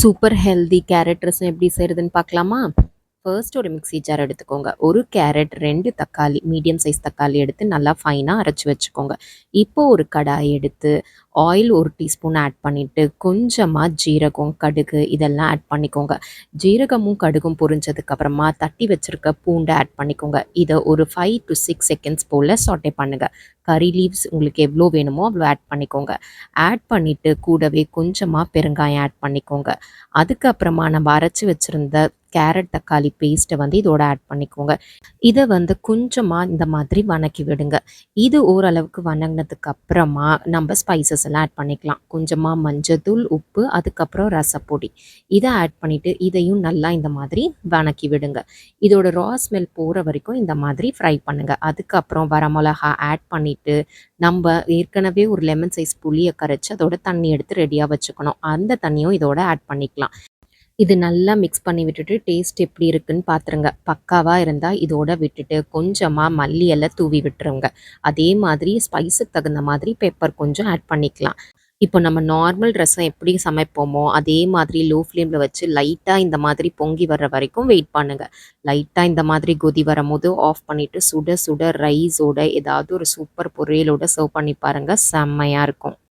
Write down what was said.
Super healthy carrot ரசம் எப்படி செய்கிறதுன்னு பார்க்கலாமா? ஃபர்ஸ்ட் ஒரு மிக்ஸி ஜார் எடுத்துக்கோங்க. ஒரு கேரட், 2 தக்காளி, மீடியம் சைஸ் தக்காளி எடுத்து நல்லா ஃபைனா அரைச்சு வச்சுக்கோங்க. இப்போ ஒரு கடாய் எடுத்து ஆயில் 1 டீஸ்பூன் ஆட் பண்ணிட்டு, கொஞ்சமா ஜீரகம், கடுகு இதெல்லாம் ஆட் பண்ணிக்கோங்க. ஜீரகமும், கடுகும் பொரிஞ்சதுக்கப்புறமா தட்டி வச்சிருக்க பூண்ட ஆட் பண்ணிக்கோங்க. இத ஒரு 5 to 6 செகண்ட்ஸ் போல சாட்டே பண்ணுங்க. கரி லீவ்ஸ் உங்களுக்கு எவ்வளோ வேணுமோ அவ்வளோ ஆட் பண்ணிக்கோங்க. ஆட் பண்ணிட்டு கூடவே கொஞ்சமா பெருங்காயம் ஆட் பண்ணிக்கோங்க. அதுக்கப்புறமா நம்ம அரைச்சு வச்சிருந்த கேரட், தக்காளி பேஸ்ட்டை இதோட ஆட் பண்ணிக்கோங்க. இதை கொஞ்சமாக இந்த மாதிரி வணக்கி விடுங்க. இது ஓரளவுக்கு வணங்கினதுக்கு அப்புறமா நம்ம ஸ்பைசஸ் எல்லாம் ஆட் பண்ணிக்கலாம். கொஞ்சமாக மஞ்சத்தூள், உப்பு, அதுக்கப்புறம் ரசப்பொடி இதை ஆட் பண்ணிவிட்டு இதையும் நல்லா இந்த மாதிரி வணக்கி விடுங்க. இதோட ரா ஸ்மெல் போகிற வரைக்கும் இந்த மாதிரி ஃப்ரை பண்ணுங்கள். அதுக்கப்புறம் வரமிளகா ஆட் பண்ணிவிட்டு நம்ம ஏற்கனவே ஒரு லெமன் சைஸ் புளியை கரைச்சி அதோட தண்ணி எடுத்து ரெடியாக வச்சுக்கணும். அந்த தண்ணியும் இதோட ஆட் பண்ணிக்கலாம். இது நல்லா மிக்ஸ் பண்ணி விட்டுட்டு டேஸ்ட் எப்படி இருக்குன்னு பார்த்துருங்க. பக்காவாக இருந்தால் இதோட விட்டுட்டு கொஞ்சமாக மல்லி இலை தூவி விட்டுருங்க. அதே மாதிரி ஸ்பைஸுக்கு தகுந்த மாதிரி பெப்பர் கொஞ்சம் ஆட் பண்ணிக்கலாம். இப்போ நம்ம நார்மல் ரசம் எப்படி சமைப்போமோ அதே மாதிரி லோ ஃப்ளேமில் வச்சு லைட்டாக இந்த மாதிரி பொங்கி வர்ற வரைக்கும் வெயிட் பண்ணுங்கள். லைட்டாக இந்த மாதிரி கொதி வரும்போது ஆஃப் பண்ணிவிட்டு சுட சுட ரைஸோட ஏதாவது ஒரு சூப்பர் பொரியலோட சர்வ் பண்ணி பாருங்கள். செம்மையாக இருக்கும்.